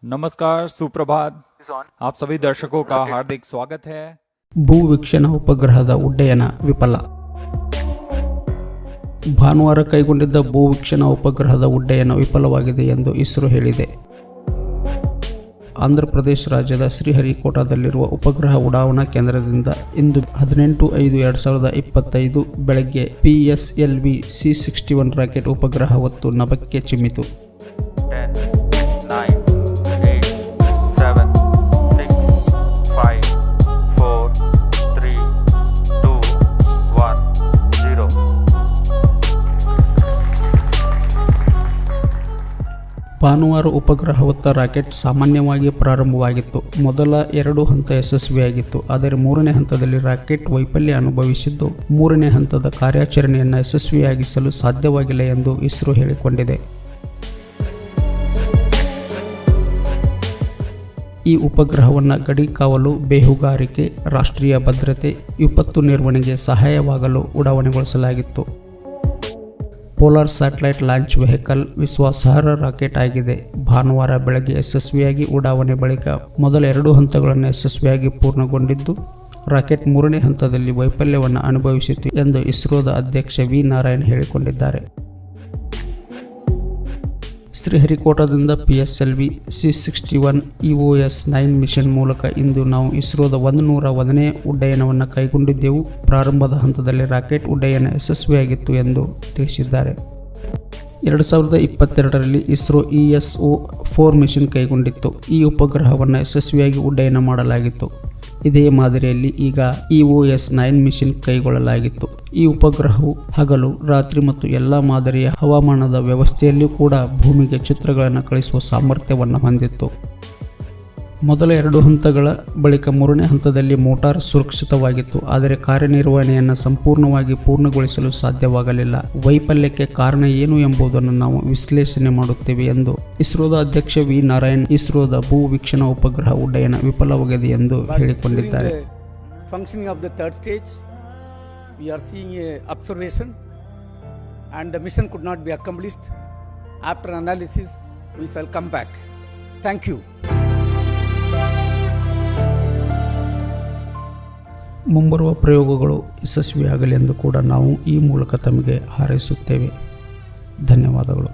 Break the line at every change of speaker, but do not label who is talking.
नमस्कार, सुप्रभात। आप सभी दर्शकों का हार्दिक स्वागत है।
ಭೂವೀಕ್ಷಣ ಉಪಗ್ರಹದ ಉಡ್ಡಯನ ವಿಫಲ. ಭಾನುವಾರ ಕೈಗೊಂಡಿದ್ದ ಭೂವೀಕ್ಷಣ ಉಪಗ್ರಹದ ಉಡ್ಡಯನ ವಿಫಲವಾಗಿದೆ ಎಂದು ಇಸ್ರೋ ಹೇಳಿದೆ. ಆಂಧ್ರಪ್ರದೇಶ ರಾಜ್ಯದ ಶ್ರೀಹರಿಕೋಟಾದಲ್ಲಿರುವ ಉಪಗ್ರಹ ಉಡಾವಣಾ ಕೇಂದ್ರದಿಂದ ಇಂದು 18/5/2025 ಬೆಳಗ್ಗೆ PSLV C61 ರಾಕೆಟ್ ಉಪಗ್ರಹ ಹೊತ್ತು ನಭಕ್ಕೆ ಚಿಮ್ಮಿತು.
10, 9, 8, 7, 6, 5, 4, 3, 2, 1, 0.
ಭಾನುವಾರ ಉಪಗ್ರಹ ಹೊತ್ತ ರಾಕೆಟ್ ಸಾಮಾನ್ಯವಾಗಿ ಪ್ರಾರಂಭವಾಗಿತ್ತು. ಮೊದಲ 2 ಹಂತ ಯಶಸ್ವಿಯಾಗಿತ್ತು. ಆದರೆ 3ನೇ ಹಂತದಲ್ಲಿ ರಾಕೆಟ್ ವೈಫಲ್ಯ ಅನುಭವಿಸಿದ್ದು, 3ನೇ ಹಂತದ ಕಾರ್ಯಾಚರಣೆಯನ್ನು ಯಶಸ್ವಿಯಾಗಿಸಲು ಸಾಧ್ಯವಾಗಿಲ್ಲ ಎಂದು ಇಸ್ರೋ ಹೇಳಿಕೊಂಡಿದೆ. ಈ ಉಪಗ್ರಹವನ್ನು ಗಡಿಕಾವಲು, ಬೇಹುಗಾರಿಕೆ, ರಾಷ್ಟ್ರೀಯ ಭದ್ರತೆ, ವಿಪತ್ತು ನಿರ್ವಹಣೆಗೆ ಸಹಾಯವಾಗಲು ಉಡಾವಣೆಗೊಳಿಸಲಾಗಿತ್ತು. ಪೋಲಾರ್ ಸ್ಯಾಟಲೈಟ್ ಲಾಂಚ್ ವೆಹಿಕಲ್ ವಿಶ್ವಾಸಾರ್ಹ ರಾಕೆಟ್ ಆಗಿದೆ. ಭಾನುವಾರ ಬೆಳಗ್ಗೆ ಯಶಸ್ವಿಯಾಗಿ ಉಡಾವಣೆ ಬಳಿಕ ಮೊದಲ 2 ಹಂತಗಳನ್ನು ಯಶಸ್ವಿಯಾಗಿ ಪೂರ್ಣಗೊಂಡಿದ್ದು, ರಾಕೆಟ್ 3ನೇ ಹಂತದಲ್ಲಿ ವೈಫಲ್ಯವನ್ನು ಅನುಭವಿಸಿತು ಎಂದು ಇಸ್ರೋದ ಅಧ್ಯಕ್ಷ ವಿ. ನಾರಾಯಣ್ ಹೇಳಿಕೊಂಡಿದ್ದಾರೆ. ಶ್ರೀಹರಿಕೋಟಾದಿಂದ PSLV C61 EOS-9 ಮಿಷನ್ ಮೂಲಕ ಇಂದು ನಾವು ಇಸ್ರೋದ 101ನೇ ಉಡ್ಡಯನವನ್ನು ಕೈಗೊಂಡಿದ್ದೆವು. ಪ್ರಾರಂಭದ ಹಂತದಲ್ಲಿ ರಾಕೆಟ್ ಉಡ್ಡಯನ ಯಶಸ್ವಿಯಾಗಿತ್ತು ಎಂದು ತಿಳಿಸಿದ್ದಾರೆ. 2022ರಲ್ಲಿ ಇಸ್ರೋ ESO-4 ಮಿಷನ್ ಕೈಗೊಂಡಿತ್ತು. ಈ ಉಪಗ್ರಹವನ್ನು ಯಶಸ್ವಿಯಾಗಿ ಉಡ್ಡಯನ ಮಾಡಲಾಗಿತ್ತು. ಇದೇ ಮಾದರಿಯಲ್ಲಿ ಈಗ EOS-9 ಮಿಷನ್ ಕೈಗೊಳ್ಳಲಾಗಿತ್ತು. ಈ ಉಪಗ್ರಹವು ಹಗಲು, ರಾತ್ರಿ ಮತ್ತು ಎಲ್ಲ ಮಾದರಿಯ ಹವಾಮಾನದ ವ್ಯವಸ್ಥೆಯಲ್ಲಿಯೂ ಕೂಡ ಭೂಮಿಗೆ ಚಿತ್ರಗಳನ್ನು ಕಳಿಸುವ ಸಾಮರ್ಥ್ಯವನ್ನು ಹೊಂದಿತ್ತು. ಮೊದಲ 2 ಹಂತಗಳ ಬಳಿಕ 3ನೇ ಹಂತದಲ್ಲಿ ಮೋಟಾರ್ ಸುರಕ್ಷಿತವಾಗಿತ್ತು. ಆದರೆ ಕಾರ್ಯನಿರ್ವಹಣೆಯನ್ನು ಸಂಪೂರ್ಣವಾಗಿ ಪೂರ್ಣಗೊಳಿಸಲು ಸಾಧ್ಯವಾಗಲಿಲ್ಲ. ವೈಫಲ್ಯಕ್ಕೆ ಕಾರಣ ಏನು ಎಂಬುದನ್ನು ನಾವು ವಿಶ್ಲೇಷಣೆ ಮಾಡುತ್ತೇವೆ ಎಂದು ಇಸ್ರೋದ ಅಧ್ಯಕ್ಷ ವಿ. ನಾರಾಯಣ್ ಇಸ್ರೋದ ಭೂವೀಕ್ಷಣಾ ಉಪಗ್ರಹ ಉಡ್ಡಯನ ವಿಫಲವಾಗಿದೆ ಎಂದು ಹೇಳಿಕೊಂಡಿದ್ದಾರೆ.
Functioning of the third stage, we are seeing a observation and the mission could not be accomplished. After analysis, we shall come back. Thank you.
ಮುಂಬರುವ ಪ್ರಯೋಗಗಳು ಯಶಸ್ವಿಯಾಗಲಿ ಎಂದು ಕೂಡ ನಾವು ಈ ಮೂಲಕ ತಮಗೆ ಹಾರೈಸುತ್ತೇವೆ. ಧನ್ಯವಾದಗಳು.